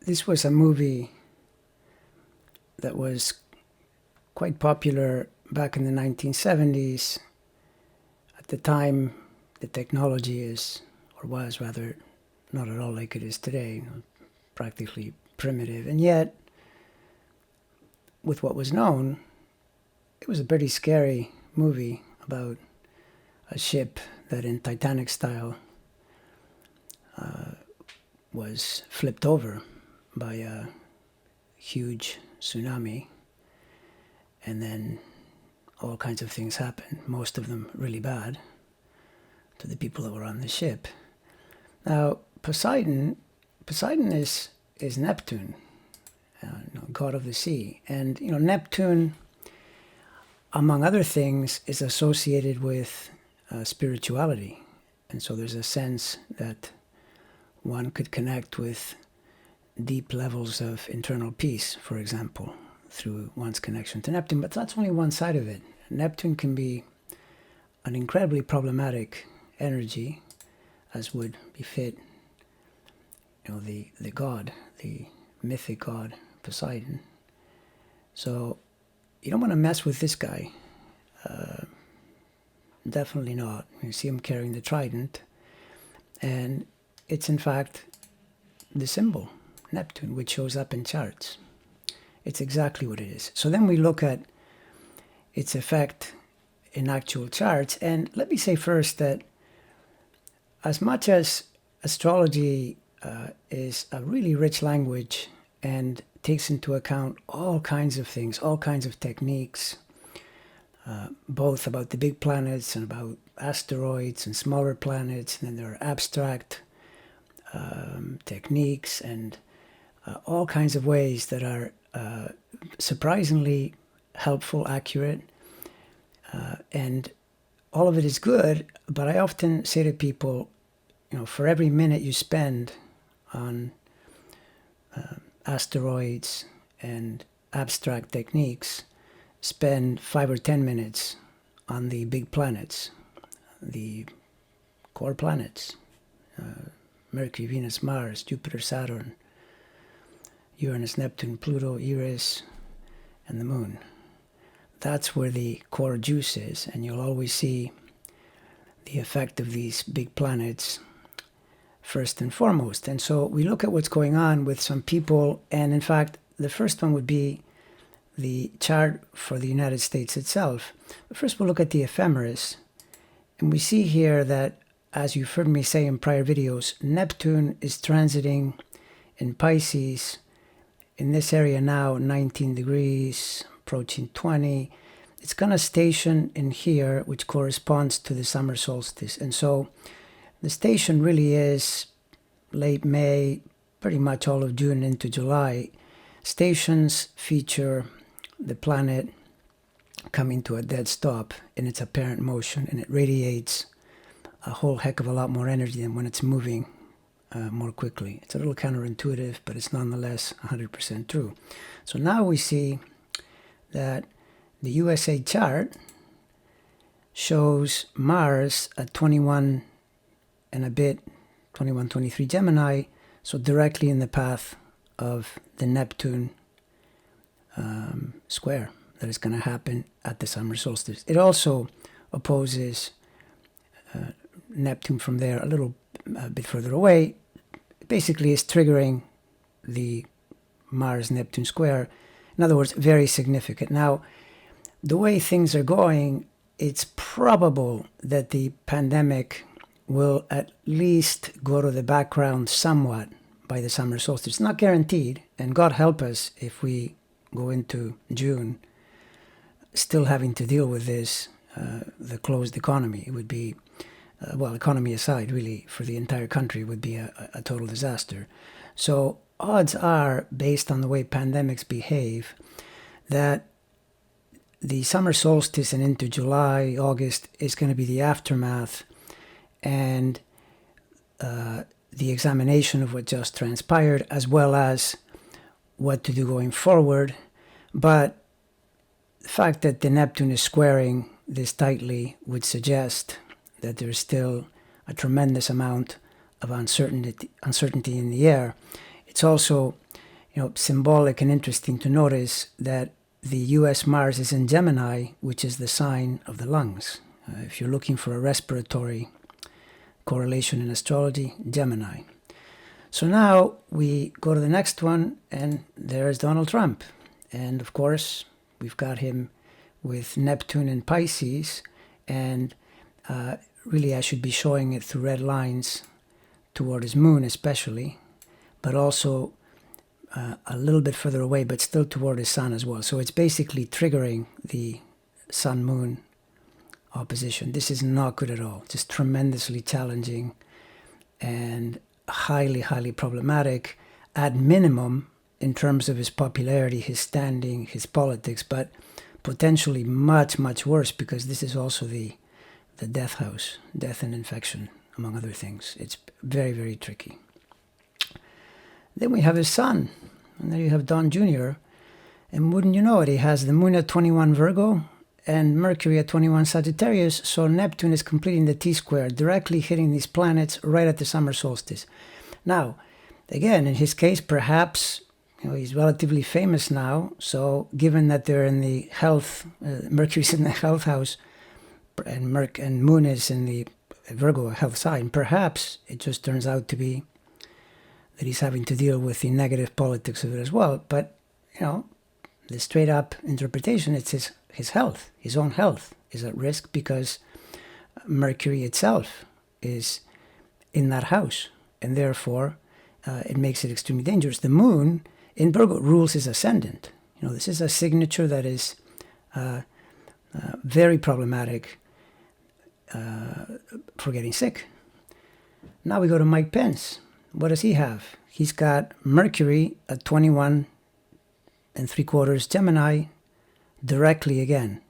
This was a movie that was quite popular back in the 1970s. At the time, the technology was rather, not at all like it is today, practically primitive. And yet, with what was known, it was a pretty scary movie about a ship that in Titanic style was flipped over by a huge tsunami, and then all kinds of things happened, most of them really bad, to the people that were on the ship. Now, Poseidon is Neptune, god of the sea. And, Neptune, among other things, is associated with spirituality. And so there's a sense that one could connect with deep levels of internal peace, for example, through one's connection to Neptune. But that's only one side of it. Neptune can be an incredibly problematic energy, as would befit, the god, the mythic god Poseidon. So you don't want to mess with this guy. Definitely not. You see him carrying the trident, and it's in fact the symbol, Neptune, which shows up in charts. It's exactly what it is. So then we look at its effect in actual charts. And let me say first that as much as astrology is a really rich language and takes into account all kinds of things, all kinds of techniques, both about the big planets and about asteroids and smaller planets, and then there are abstract techniques and all kinds of ways that are surprisingly helpful, accurate, and all of it is good. But I often say to people, for every minute you spend on asteroids and abstract techniques, spend 5 or 10 minutes on the big planets, the core planets, Mercury, Venus, Mars, Jupiter, Saturn, Uranus, Neptune, Pluto, Eris, and the Moon. That's where the core juice is, and you'll always see the effect of these big planets first and foremost. And so we look at what's going on with some people, and in fact, the first one would be the chart for the United States itself. But first we'll look at the ephemeris, and we see here that, as you've heard me say in prior videos, Neptune is transiting in Pisces in this area now, 19 degrees, approaching 20. It's going to station in here, which corresponds to the summer solstice. And so the station really is late May, pretty much all of June into July. Stations feature the planet coming to a dead stop in its apparent motion, and it radiates a whole heck of a lot more energy than when it's moving more quickly. It's a little counterintuitive, but it's nonetheless 100% true. So now we see that the USA chart shows Mars at 21 and a bit, 21, 23 Gemini, so directly in the path of the Neptune square that is going to happen at the summer solstice. It also opposes Neptune from there a bit further away. It basically is triggering the Mars-Neptune square. In other words, very significant. Now, the way things are going, it's probable that the pandemic will at least go to the background somewhat by the summer solstice. It's not guaranteed, and God help us if we go into June still having to deal with this, the closed economy. It would be, economy aside, really, for the entire country, would be a total disaster. So odds are, based on the way pandemics behave, that the summer solstice and into July, August is going to be the aftermath and the examination of what just transpired, as well as what to do going forward. But the fact that the Neptune is squaring this tightly would suggest that there's still a tremendous amount of uncertainty in the air. It's also symbolic and interesting to notice that the U.S. Mars is in Gemini, which is the sign of the lungs. If you're looking for a respiratory correlation in astrology, Gemini. So now we go to the next one, and there's Donald Trump. And of course, we've got him with Neptune in Pisces, and really I should be showing it through red lines toward his moon especially, but also a little bit further away, but still toward his sun as well. So it's basically triggering the sun-moon opposition. This is not good at all. Just tremendously challenging and highly, highly problematic at minimum in terms of his popularity, his standing, his politics, but potentially much, much worse because this is also the death house, death and infection, among other things. It's very, very tricky. Then we have his son, and there you have Don Jr., and wouldn't you know it, he has the moon at 21 Virgo and Mercury at 21 Sagittarius, so Neptune is completing the T-square, directly hitting these planets right at the summer solstice. Now, again, in his case, perhaps he's relatively famous now, so given that they're in the health, Mercury's in the health house, and Moon is in the Virgo health sign, perhaps it just turns out to be that he's having to deal with the negative politics of it as well. But, the straight up interpretation, it's his health, his own health is at risk because Mercury itself is in that house, and therefore it makes it extremely dangerous. The moon in Virgo rules his ascendant. This is a signature that is very problematic for getting sick. Now we go to Mike Pence. What does he have? He's got Mercury at 21 3/4 Gemini, directly again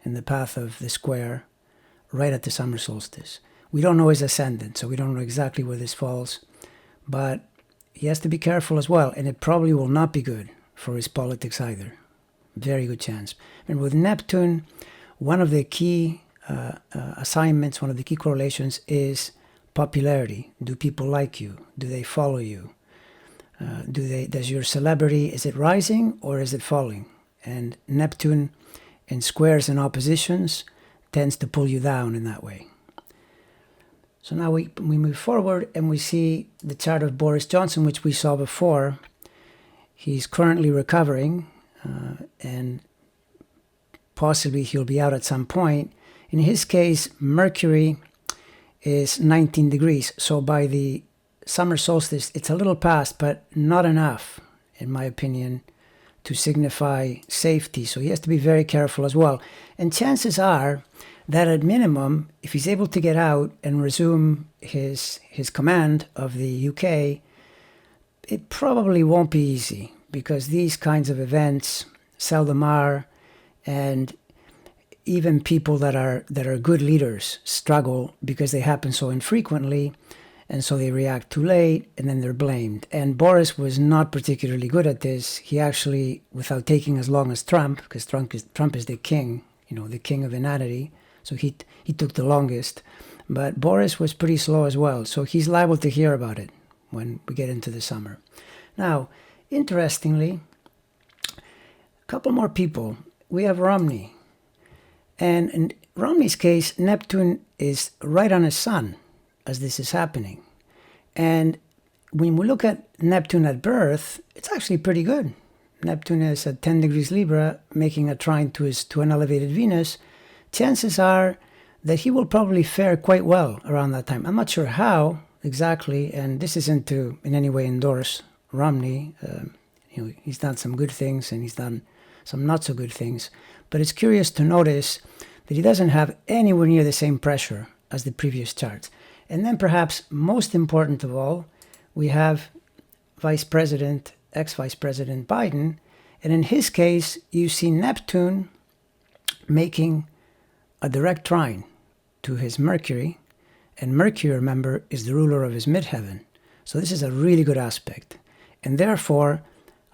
in the path of the square, right at the summer solstice. We don't know his ascendant, so we don't know exactly where this falls, but he has to be careful as well, and it probably will not be good for his politics either. Very good chance. And with Neptune, one of the key assignments, one of the key correlations is popularity. Do people like you? Do they follow you? Does your celebrity, is it rising or is it falling? And Neptune in squares and oppositions tends to pull you down in that way. So now we move forward and we see the chart of Boris Johnson, which we saw before. He's currently recovering and possibly he'll be out at some point. In his case, Mercury is 19 degrees. So by the summer solstice, it's a little past, but not enough, in my opinion, to signify safety. So he has to be very careful as well. And chances are that at minimum, if he's able to get out and resume his command of the UK, it probably won't be easy because these kinds of events seldom are, and even people that are good leaders struggle because they happen so infrequently, and so they react too late, and then they're blamed. And Boris was not particularly good at this. He actually, without taking as long as Trump, because Trump is the king, the king of inanity, so he took the longest. But Boris was pretty slow as well, so he's liable to hear about it when we get into the summer. Now, interestingly, a couple more people. We have Romney. And in Romney's case, Neptune is right on his sun as this is happening. And when we look at Neptune at birth, it's actually pretty good. Neptune is at 10 degrees Libra, making a trine to an elevated Venus. Chances are that he will probably fare quite well around that time. I'm not sure how exactly, and this isn't to in any way endorse Romney. He's done some good things and he's done some not so good things. But it's curious to notice that he doesn't have anywhere near the same pressure as the previous charts. And then perhaps most important of all, we have ex-Vice President Biden. And in his case, you see Neptune making a direct trine to his Mercury. And Mercury, remember, is the ruler of his midheaven. So this is a really good aspect. And therefore,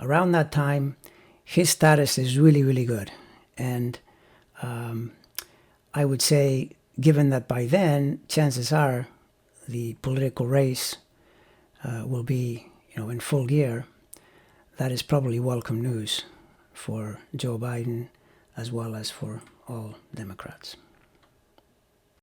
around that time, his status is really, really good. And I would say, given that by then, chances are the political race will be, in full gear, that is probably welcome news for Joe Biden as well as for all Democrats.